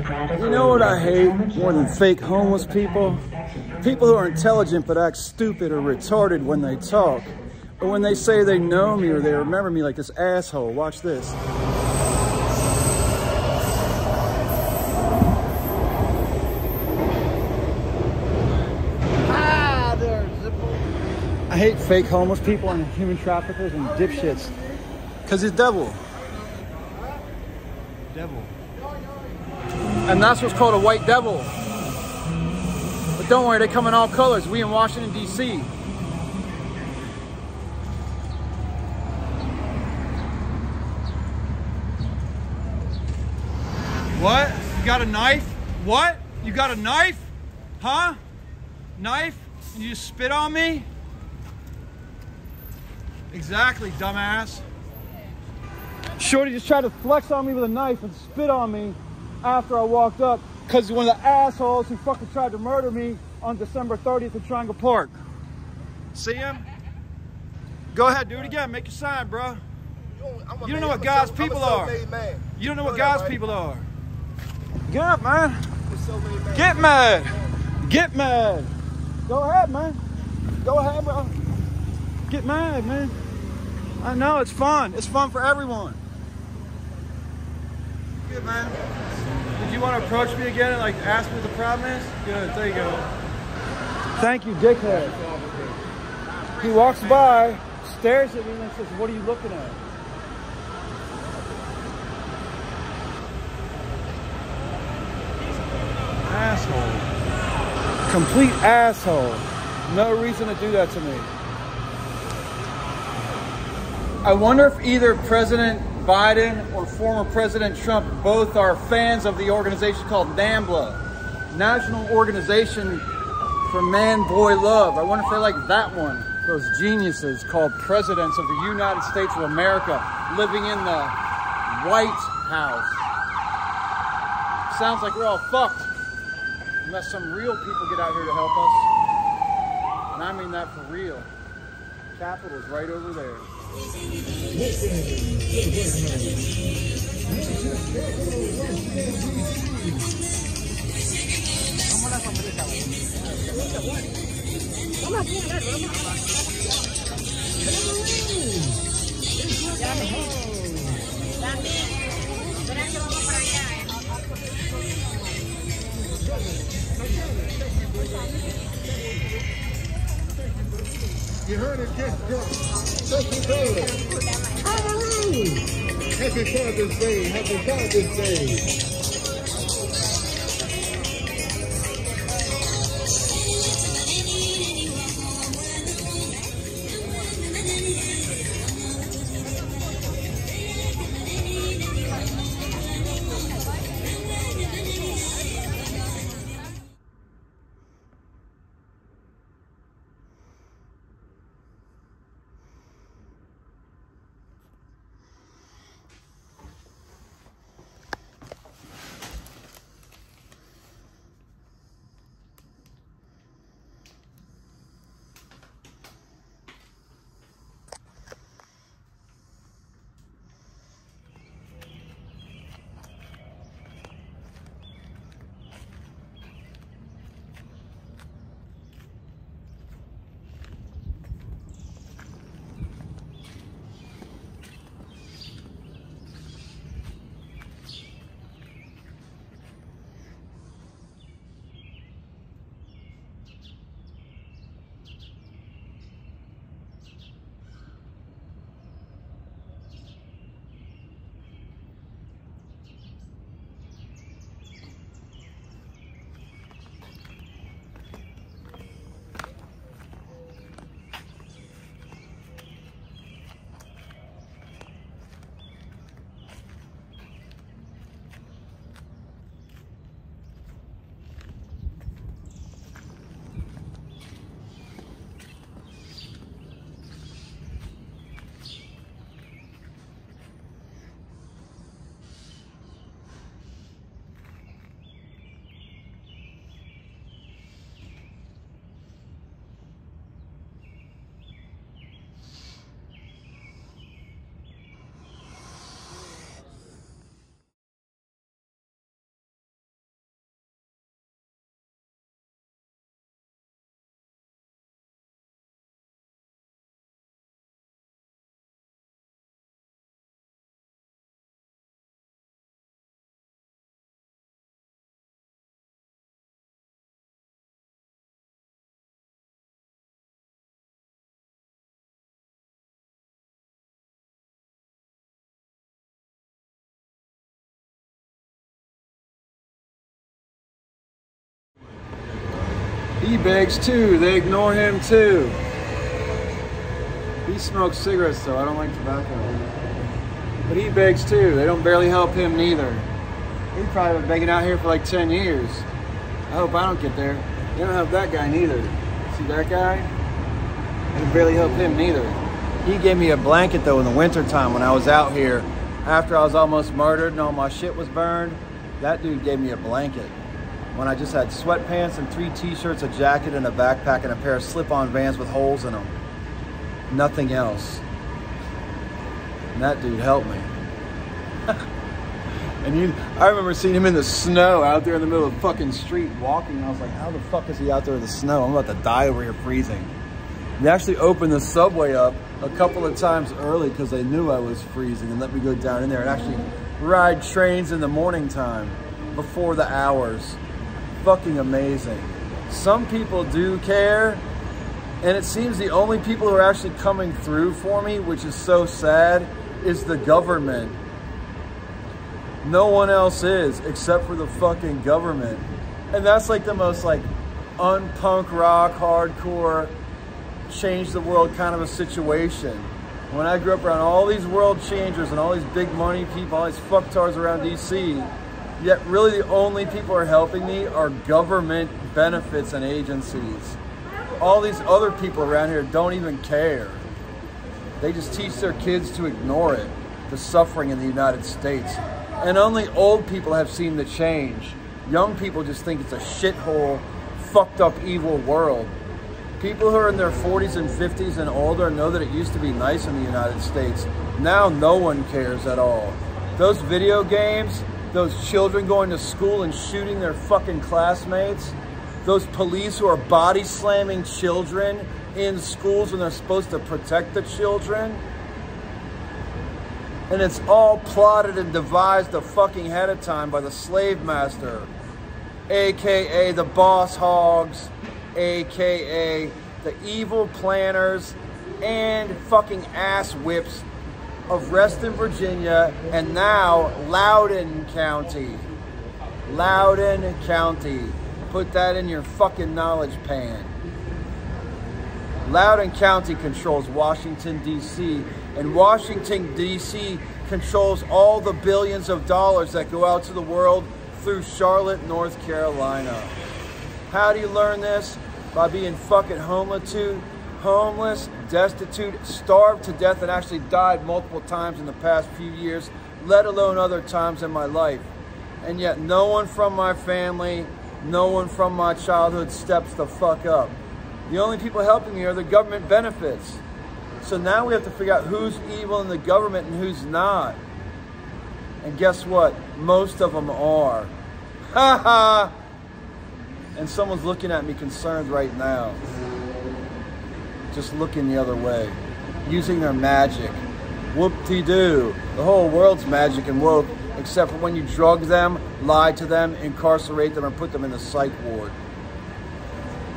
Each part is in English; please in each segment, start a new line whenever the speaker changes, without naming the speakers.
You know what I hate more than fake homeless people? People who are intelligent but act stupid or retarded when they talk. Or when they say they know me or they remember me, like this asshole. Watch this. I hate fake homeless people and human traffickers and dipshits. Because he's devil. Devil. And that's what's called a white devil. But don't worry, they come in all colors. We in Washington, D.C. What? You got a knife? What? You got a knife? Huh? Knife? And you just spit on me? Exactly, dumbass. Shorty just tried to flex on me with a knife and spit on me after I walked up because one of the assholes who fucking tried to murder me on December 30th at Triangle Park. See him? Go ahead, do it again. Make your sign, bro. You don't know what God's people are. You don't know what God's people are. Get up, man. Get mad. Get mad. Go ahead, man. Go ahead, bro. Get mad, man. I know, it's fun. It's fun for everyone. Good, man. Did you want to approach me again and like ask me what the problem is? Good, there you go. Thank you, dickhead. He walks by, stares at me and says, what are you looking at? Asshole. Complete asshole. No reason to do that to me. I wonder if either President Biden or former President Trump both are fans of the organization called NAMBLA, National Organization for Man-Boy Love. I wonder if they like that one. Those geniuses called Presidents of the United States of America living in the White House. Sounds like we're all fucked. Unless some real people get out here to help us. And I mean that for real. Capitol's right over there.
You heard it, get drunk. Happy Father's Day. Happy Father's Day.
He begs too. They ignore him too. He smokes cigarettes though. I don't like tobacco. But he begs too. They don't barely help him neither. He's probably been begging out here for like 10 years. I hope I don't get there. They don't help that guy neither. See that guy? They barely help him neither. He gave me a blanket though in the wintertime when I was out here. After I was almost murdered and all my shit was burned, that dude gave me a blanket. When I just had sweatpants and 3 t-shirts, a jacket and a backpack and a pair of slip-on Vans with holes in them. Nothing else. And that dude helped me. And I remember seeing him in the snow out there in the middle of the fucking street walking. And I was like, how the fuck is he out there in the snow? I'm about to die over here freezing. They actually opened the subway up a couple of times early because they knew I was freezing and let me go down in there and actually ride trains in the morning time before the hours. Fucking amazing. Some people do care, and it seems the only people who are actually coming through for me, which is so sad, is the government. No one else is except for the fucking government. And that's like the most like unpunk rock, hardcore, change the world kind of a situation. When I grew up around all these world changers and all these big money people, all these fucktards around DC, yet really the only people who are helping me are government benefits and agencies. All these other people around here don't even care. They just teach their kids to ignore it, the suffering in the United States. And only old people have seen the change. Young people just think it's a shithole, fucked up, evil world. People who are in their 40s and 50s and older know that it used to be nice in the United States. Now no one cares at all. Those video games, those children going to school and shooting their fucking classmates, those police who are body slamming children in schools when they're supposed to protect the children. And it's all plotted and devised a fucking ahead of time by the slave master, AKA the boss hogs, AKA the evil planners and fucking ass whips of Reston, Virginia, and now Loudoun County. Loudoun County. Put that in your fucking knowledge pan. Loudoun County controls Washington, D.C., and Washington, D.C. controls all the billions of dollars that go out to the world through Charlotte, North Carolina. How do you learn this? By being fucking homeless, destitute, starved to death, and actually died multiple times in the past few years, let alone other times in my life. And yet no one from my family, no one from my childhood steps the fuck up. The only people helping me are the government benefits. So now we have to figure out who's evil in the government and who's not. And guess what? Most of them are. Ha ha! And someone's looking at me concerned right now. Just looking the other way. Using their magic. Whoop-de-doo. The whole world's magic and woke, except for when you drug them, lie to them, incarcerate them, or put them in the psych ward.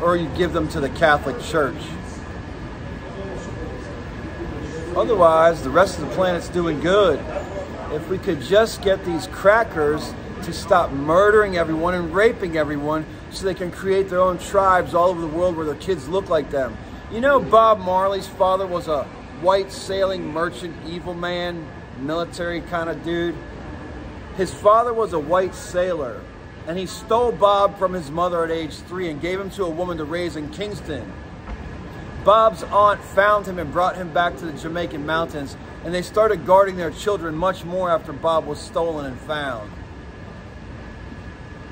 Or you give them to the Catholic Church. Otherwise, the rest of the planet's doing good. If we could just get these crackers to stop murdering everyone and raping everyone so they can create their own tribes all over the world where their kids look like them. You know, Bob Marley's father was a white sailing merchant, evil man, military kind of dude. His father was a white sailor, and he stole Bob from his mother at age 3 and gave him to a woman to raise in Kingston. Bob's aunt found him and brought him back to the Jamaican mountains, and they started guarding their children much more after Bob was stolen and found.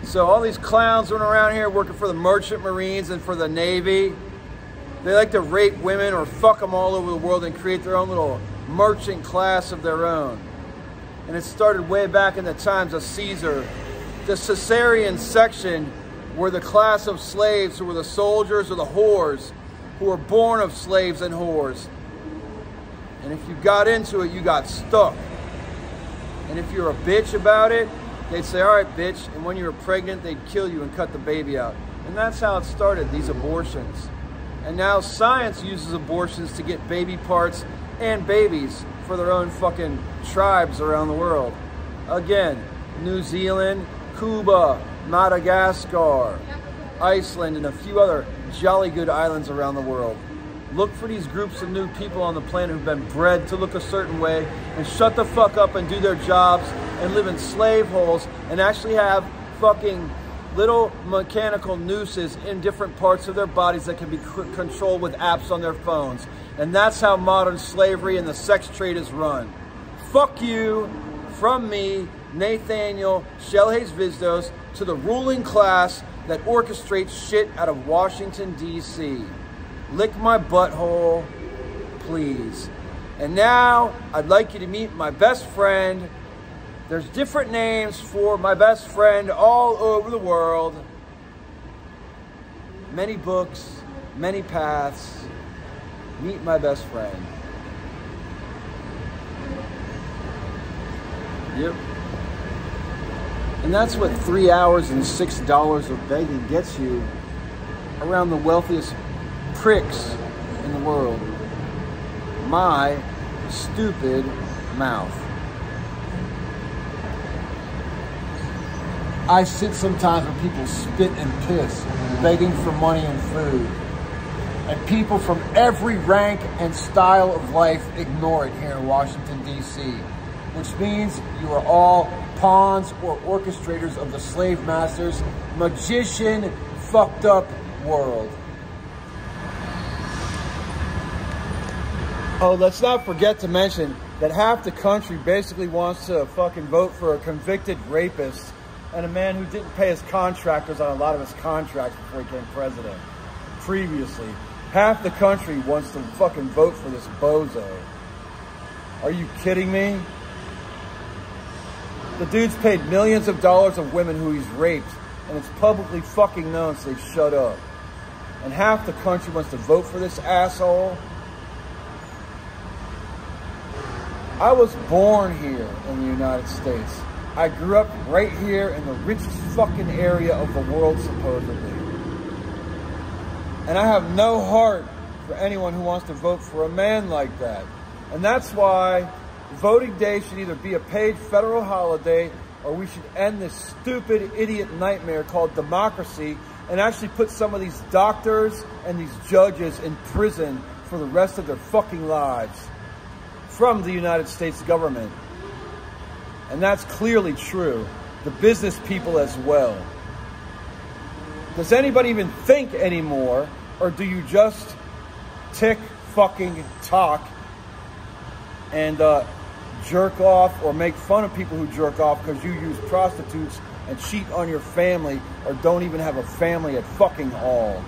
So all these clowns running around here working for the Merchant Marines and for the Navy, they like to rape women or fuck them all over the world and create their own little merchant class of their own. And it started way back in the times of Caesar. The Caesarean section were the class of slaves who were the soldiers or the whores who were born of slaves and whores. And if you got into it, you got stuck. And if you're a bitch about it, they'd say, all right, bitch. And when you were pregnant, they'd kill you and cut the baby out. And that's how it started, these abortions. And now science uses abortions to get baby parts and babies for their own fucking tribes around the world. Again, New Zealand, Cuba, Madagascar, Iceland, and a few other jolly good islands around the world. Look for these groups of new people on the planet who've been bred to look a certain way and shut the fuck up and do their jobs and live in slave holes and actually have fucking little mechanical nooses in different parts of their bodies that can be controlled with apps on their phones. And that's how modern slavery and the sex trade is run. Fuck you, from me, Nathaniel Shellhays Vizdos, to the ruling class that orchestrates shit out of Washington, D.C. Lick my butthole, please. And now, I'd like you to meet my best friend. There's different names for my best friend all over the world. Many books, many paths. Meet my best friend. Yep. And that's what 3 hours and $6 of begging gets you around the wealthiest pricks in the world. My stupid mouth. I sit sometimes when people spit and piss, begging for money and food. And people from every rank and style of life ignore it here in Washington, D.C., which means you are all pawns or orchestrators of the slave master's magician, fucked up world. Oh, let's not forget to mention that half the country basically wants to fucking vote for a convicted rapist and a man who didn't pay his contractors on a lot of his contracts before he became president. Previously. Half the country wants to fucking vote for this bozo. Are you kidding me? The dude's paid millions of dollars of women who he's raped, and it's publicly fucking known, so they shut up. And half the country wants to vote for this asshole. I was born here in the United States. I grew up right here in the richest fucking area of the world, supposedly. And I have no heart for anyone who wants to vote for a man like that. And that's why voting day should either be a paid federal holiday, or we should end this stupid idiot nightmare called democracy and actually put some of these doctors and these judges in prison for the rest of their fucking lives from the United States government. And that's clearly true. The business people as well. Does anybody even think anymore, or do you just tick fucking talk and jerk off or make fun of people who jerk off because you use prostitutes and cheat on your family or don't even have a family at fucking all?